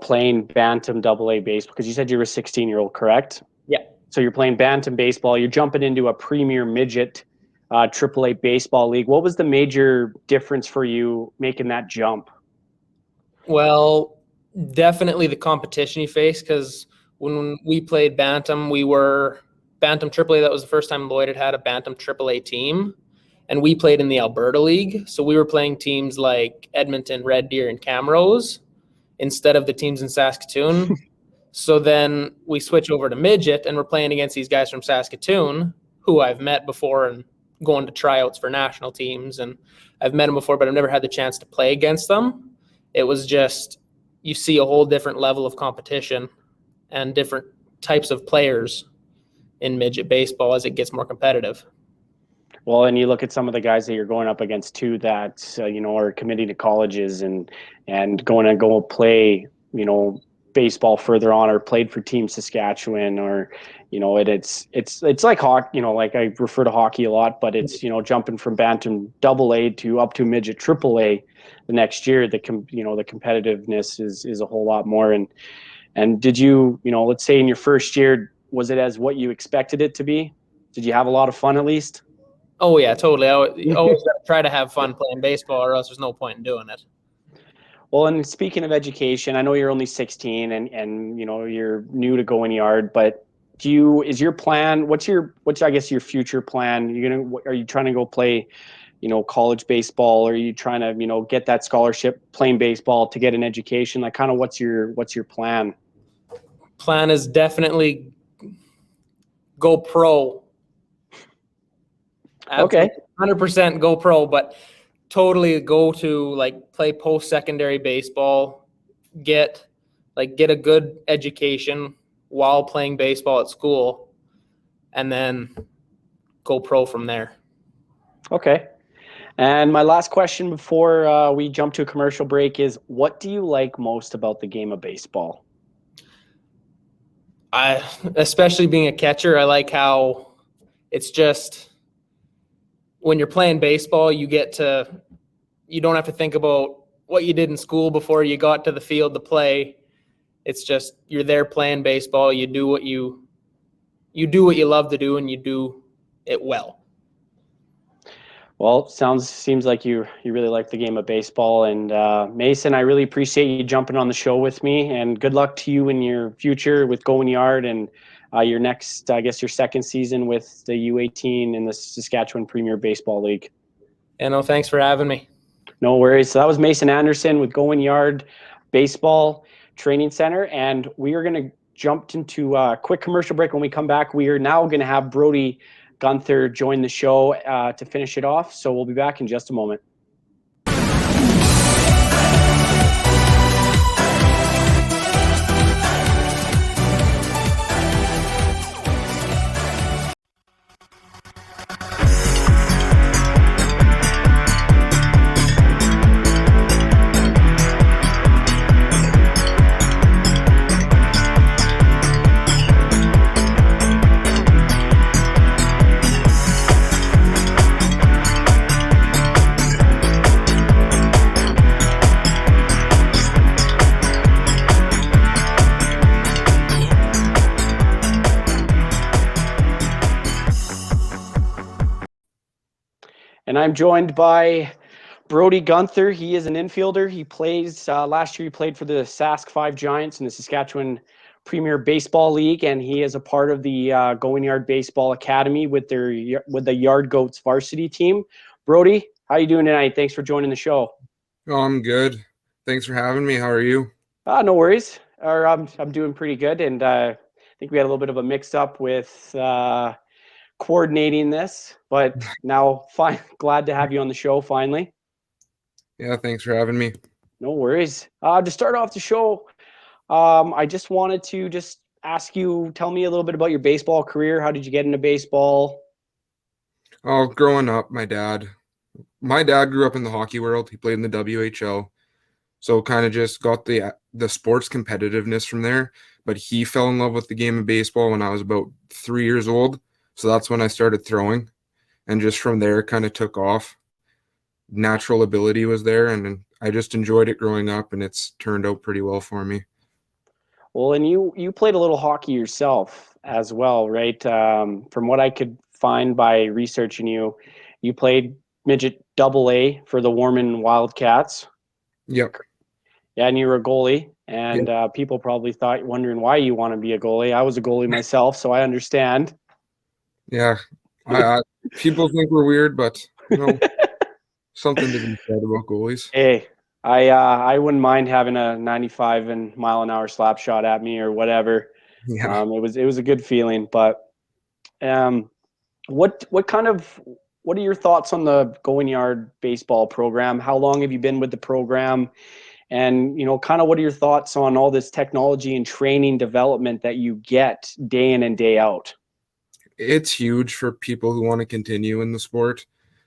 playing bantam AA baseball, because you said you were a 16-year-old, correct? Yeah. So you're playing bantam baseball. You're jumping into a premier midget AAA baseball league. What was the major difference for you making that jump? Well, definitely the competition you face, because when we played bantam, we were bantam AAA. That was the first time Lloyd had a bantam AAA team, and we played in the Alberta League. So we were playing teams like Edmonton, Red Deer, and Camrose instead of the teams in Saskatoon. So then we switch over to midget, and we're playing against these guys from Saskatoon who I've met before and going to tryouts for national teams. And I've met them before, but I've never had the chance to play against them. It was just, you see a whole different level of competition and different types of players in midget baseball as it gets more competitive. Well, and you look at some of the guys that you're going up against too that, are committing to colleges and going to go play, baseball further on, or played for Team Saskatchewan, or, it's like hockey, like I refer to hockey a lot, but it's, jumping from bantam AA to up to midget AAA the next year. The competitiveness is a whole lot more. And did you, let's say in your first year, was it as what you expected it to be? Did you have a lot of fun at least? Oh yeah, totally. I always try to have fun playing baseball, or else there's no point in doing it. Well, and speaking of education, I know you're only 16 and you're new to Going Yard, but is your plan, what's I guess your future plan? Are you trying to go play, college baseball? Or are you trying to, get that scholarship playing baseball to get an education? Like, kind of what's your plan? Plan is definitely go pro. Okay. 100% go pro, but totally go to play post-secondary baseball, get a good education while playing baseball at school, and then go pro from there. Okay. And my last question before we jump to a commercial break is, what do you like most about the game of baseball? Especially being a catcher, I like how it's just, when you're playing baseball, you don't have to think about what you did in school before you got to the field to play. It's just, you're there playing baseball. You do what you love to do, and you do it well. Well, seems like you really like the game of baseball. And Mason, I really appreciate you jumping on the show with me, and good luck to you in your future with Going Yard and your next, I guess, your second season with the U18 in the Saskatchewan Premier Baseball League. And thanks for having me. No worries. So that was Mason Anderson with Going Yard Baseball Training Center, and we are going to jump into a quick commercial break. When we come back, we are now going to have Brodie Guenther join the show to finish it off. So we'll be back in just a moment. And I'm joined by Brodie Guenther. He is an infielder. He plays, last year he played for the Sask Five Giants in the Saskatchewan Premier Baseball League, and he is a part of the Going Yard Baseball Academy with the Yard Goats varsity team. Brodie, how are you doing tonight? Thanks for joining the show. Oh, I'm good. Thanks for having me. How are you? No worries. I'm doing pretty good, and I think we had a little bit of a mix-up with coordinating this, but now glad to have you on the show finally. Yeah, thanks for having me. No worries. To start off the show, I just wanted to just ask you, tell me a little bit about your baseball career. How did you get into baseball? Oh, growing up, my dad grew up in the hockey world. He played in the WHL. So kind of just got the sports competitiveness from there. But he fell in love with the game of baseball when I was about 3 years old. So that's when I started throwing. And just from there kind of took off. Natural ability was there, and I just enjoyed it growing up, and it's turned out pretty well for me. Well, and you played a little hockey yourself as well, right? From what I could find by researching you, you played midget double A for the Warman Wildcats. Yep. Yeah, and you were a goalie, Yeah. and people probably wondering why you want to be a goalie. I was a goalie myself, so I understand. Yeah. I people think we're weird, but something to be said about goalies. Hey, I wouldn't mind having a 95 and mile an hour slap shot at me or whatever. Yeah. It was a good feeling. But what are your thoughts on the Going Yard baseball program? How long have you been with the program? And kind of what are your thoughts on all this technology and training development that you get day in and day out? It's huge for people who want to continue in the sport.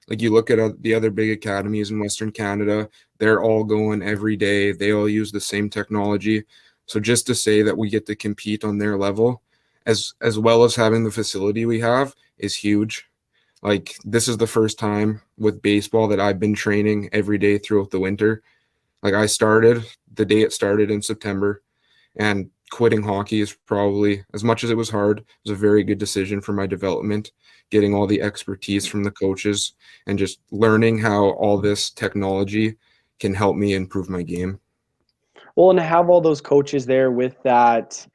Like you look at the other big academies in Western Canada, they're all going every day. They all use the same technology. So just to say that we get to compete on their level, as well as having the facility we have, is huge. Like this is the first time with baseball that I've been training every day throughout the winter. Like I started the day it started in September, and quitting hockey is probably, as much as it was hard, it was a very good decision for my development, getting all the expertise from the coaches and just learning how all this technology can help me improve my game. Well, and to have all those coaches there with that,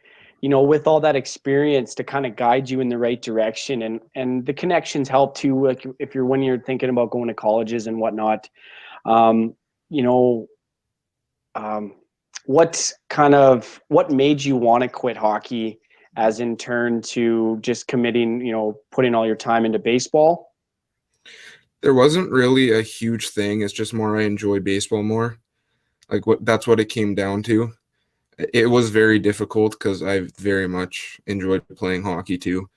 with all that experience to kind of guide you in the right direction, and the connections help too. Like when you're thinking about going to colleges and whatnot, you know, what made you want to quit hockey as in turn to just committing, putting all your time into baseball? There wasn't really a huge thing. It's just more I enjoy baseball more. That's what it came down to. It was very difficult because I very much enjoyed playing hockey too.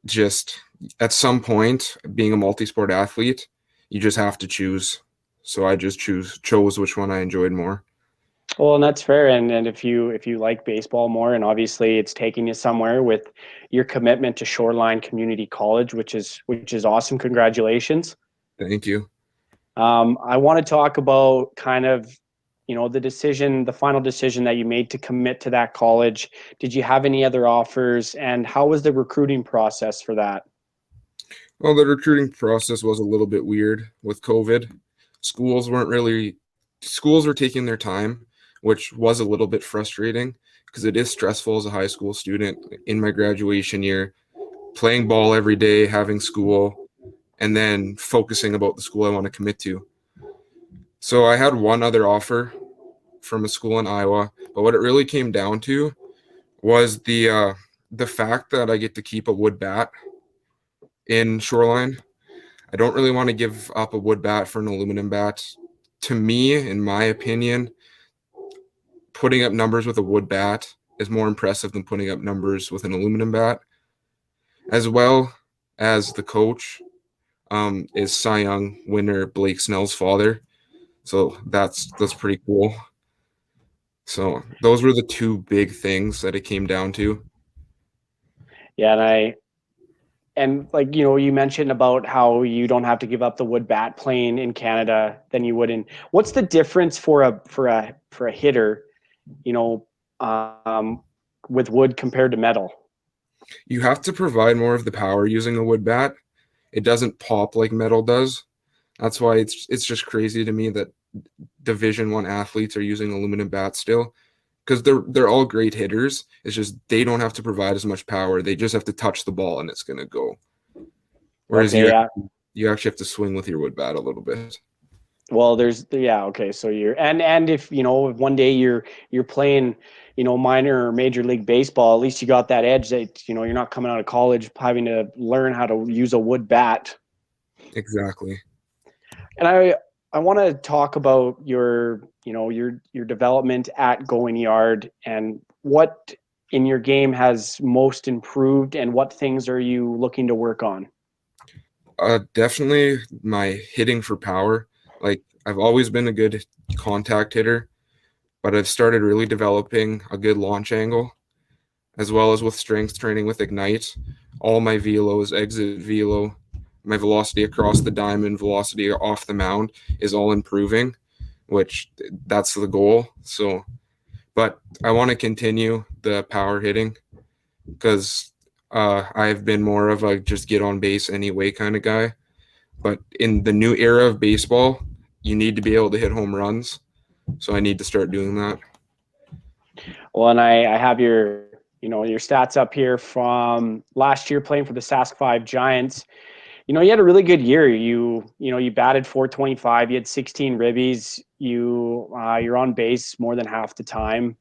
Just at some point, being a multi-sport athlete, you just have to choose. So I just chose which one I enjoyed more. Well, and that's fair. And if you like baseball more, and obviously it's taking you somewhere with your commitment to Shoreline Community College, which is awesome. Congratulations. Thank you. I want to talk about kind of, the final decision that you made to commit to that college. Did you have any other offers, and how was the recruiting process for that? Well, the recruiting process was a little bit weird with COVID. Schools were taking their time, which was a little bit frustrating because it is stressful as a high school student in my graduation year, playing ball every day, having school, and then focusing about the school I want to commit to. So I had one other offer from a school in Iowa, but what it really came down to was the fact that I get to keep a wood bat in Shoreline. I don't really want to give up a wood bat for an aluminum bat. To me, in my opinion, putting up numbers with a wood bat is more impressive than putting up numbers with an aluminum bat. As well as the coach is Cy Young winner Blake Snell's father. So that's pretty cool. So those were the two big things that it came down to. Yeah, and you mentioned about how you don't have to give up the wood bat playing in Canada than you would in. What's the difference for a hitter, with wood compared to metal? You have to provide more of the power using a wood bat. It doesn't pop like metal does. That's why it's just crazy to me that Division I athletes are using aluminum bats still, because they're all great hitters. It's just they don't have to provide as much power. They just have to touch the ball and it's going to go. Whereas you actually have to swing with your wood bat a little bit. Well, okay. So and if one day you're playing, minor or major league baseball, at least you got that edge that you're not coming out of college having to learn how to use a wood bat. Exactly. And I want to talk about your development at Going Yard and what in your game has most improved and what things are you looking to work on? Definitely my hitting for power. Like, I've always been a good contact hitter, but I've started really developing a good launch angle, as well as with strength training with Ignite. All my velos, exit velo, my velocity across the diamond, velocity off the mound is all improving, which that's the goal. So, but I want to continue the power hitting because I've been more of a just get on base anyway kind of guy. But in the new era of baseball, you need to be able to hit home runs. So I need to start doing that. Well, and I have your stats up here from last year playing for the Sask Five Giants. You had a really good year. You batted .425. You had 16 ribbies. You're on base more than half the time,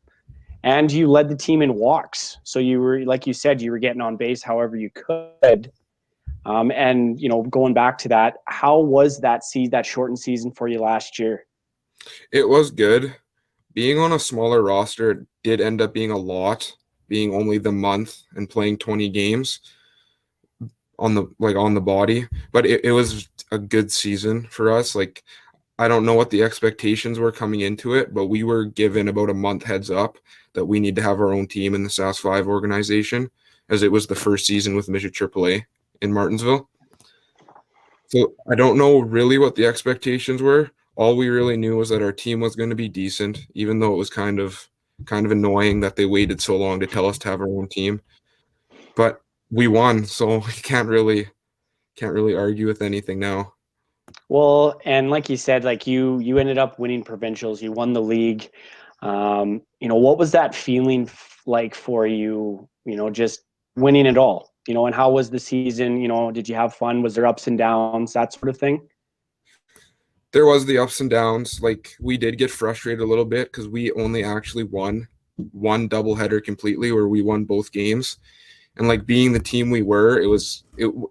and you led the team in walks. So you were, like you said, you were getting on base however you could. And going back to that, how was that shortened season for you last year? It was good. Being on a smaller roster did end up being a lot, being only the month and playing 20 games on the body, but it was a good season for us. Like, I don't know what the expectations were coming into it, but we were given about a month heads up that we need to have our own team in the Sask 5 organization, as it was the first season with Midget AAA in Martinsville. So I don't know really what the expectations were. All we really knew was that our team was going to be decent, even though it was kind of annoying that they waited so long to tell us to have our own team. But we won, so we can't really argue with anything now. Well, and like you said, like you ended up winning provincials. You won the league. What was that feeling like for you? Just winning it all. And how was the season? Did you have fun? Was there ups and downs, that sort of thing? There was the ups and downs. Like, we did get frustrated a little bit because we only actually won one doubleheader completely, where we won both games. And like, being the team we were,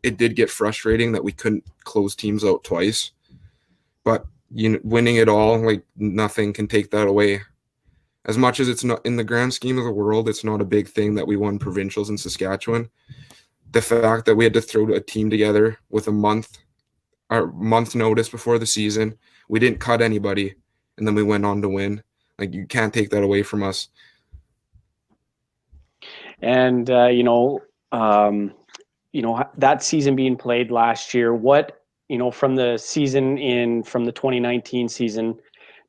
it did get frustrating that we couldn't close teams out twice. But winning it all, like, nothing can take that away. As much as it's not in the grand scheme of the world, it's not a big thing that we won provincials in Saskatchewan. The fact that we had to throw a team together with a month notice before the season, we didn't cut anybody, and then we went on to win. Like, you can't take that away from us. And that season being played last year, what from the 2019 season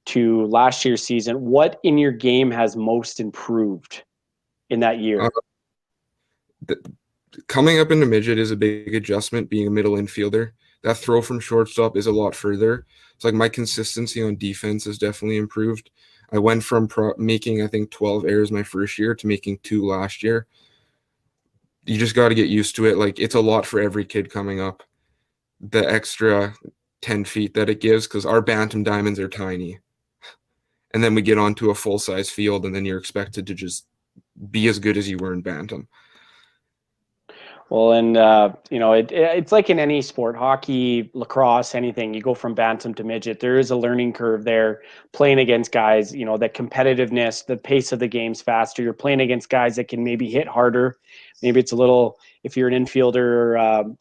to last year's season, what in your game has most improved in that year? Coming up into midget is a big adjustment, being a middle infielder. That throw from shortstop is a lot further. It's like my consistency on defense has definitely improved. I went from making, I think, 12 errors my first year to making 2 last year. You just got to get used to it. Like, it's a lot for every kid coming up. The extra 10 feet that it gives, because our bantam diamonds are tiny. And then we get onto a full-size field, and then you're expected to just be as good as you were in bantam. Well, and it's like in any sport, hockey, lacrosse, anything. You go from bantam to midget. There is a learning curve there. Playing against guys, that competitiveness, the pace of the game's faster. You're playing against guys that can maybe hit harder. Maybe it's a little, if you're an infielder,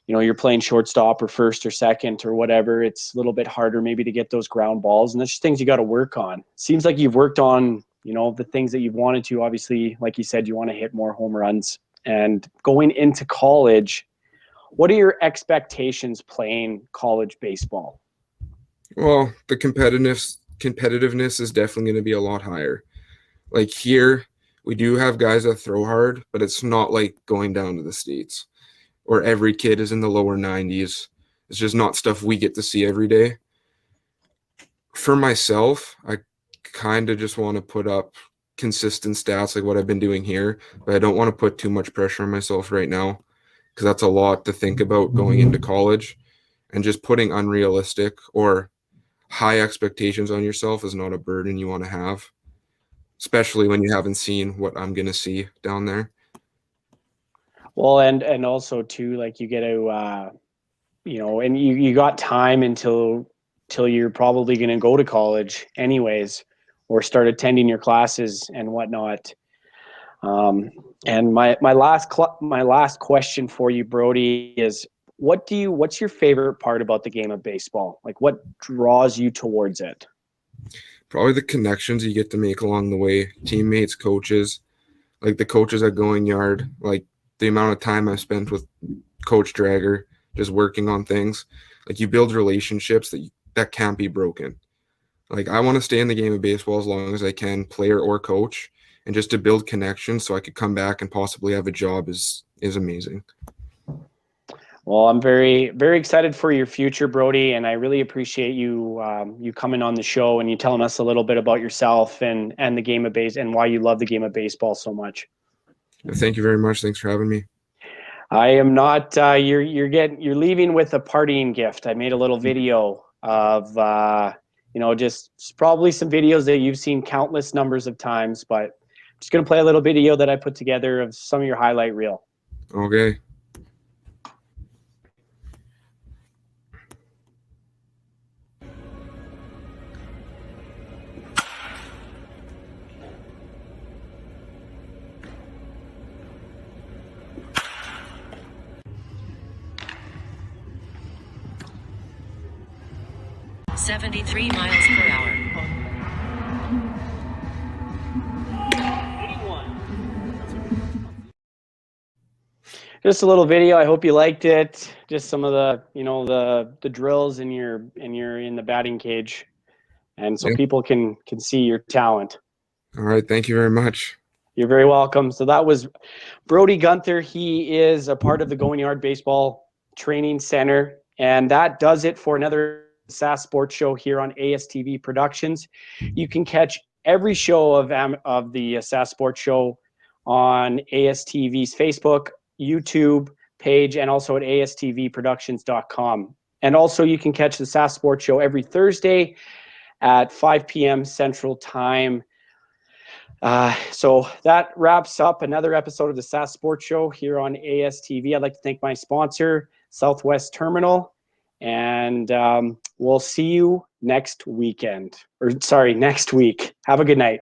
you're playing shortstop or first or second or whatever. It's a little bit harder maybe to get those ground balls, and that's just things you got to work on. Seems like you've worked on, the things that you've wanted to. Obviously, like you said, you want to hit more home runs. And going into college, what are your expectations playing college baseball? Well, the competitiveness is definitely going to be a lot higher. Like, here, we do have guys that throw hard, but it's not like going down to the States, or every kid is in the lower 90s. It's just not stuff we get to see every day. For myself, I kind of just want to put up consistent stats like what I've been doing here, but I don't want to put too much pressure on myself right now, because that's a lot to think about going into college, and just putting unrealistic or high expectations on yourself is not a burden you want to have, especially when you haven't seen what I'm going to see down there. Well, and also too, like, you get to, and you got time until till you're probably going to go to college anyways, or start attending your classes and whatnot. And my last question for you, Brodie, is what's your favorite part about the game of baseball? Like, what draws you towards it? Probably the connections you get to make along the way, teammates, coaches, like the coaches at Going Yard, like the amount of time I spent with Coach Draeger, just working on things. Like, you build relationships that can't be broken. Like, I want to stay in the game of baseball as long as I can, player or coach, and just to build connections so I could come back and possibly have a job is amazing. Well, I'm very, very excited for your future, Brodie, and I really appreciate you you coming on the show and you telling us a little bit about yourself and the game of base and why you love the game of baseball so much. Thank you very much. Thanks for having me. I am not. You're leaving with a partying gift. I made a little video of just probably some videos that you've seen countless numbers of times, but I'm just gonna play a little video that I put together of some of your highlight reel. Okay. $73 miles per hour. Just a little video. I hope you liked it. Just some of the the drills in your in the batting cage, and so people can see your talent. All right. Thank you very much. You're very welcome. So that was Brodie Guenther. He is a part of the Going Yard Baseball Training Center, and that does it for another Sask Sports Show here on ASTV Productions. You can catch every show of the Sask Sports Show on ASTV's Facebook, YouTube page, and also at astvproductions.com. And also you can catch the Sask Sports Show every Thursday at 5 p.m. Central Time. So that wraps up another episode of the Sask Sports Show here on ASTV. I'd like to thank my sponsor, Southwest Terminal, and we'll see you next week. Have a good night.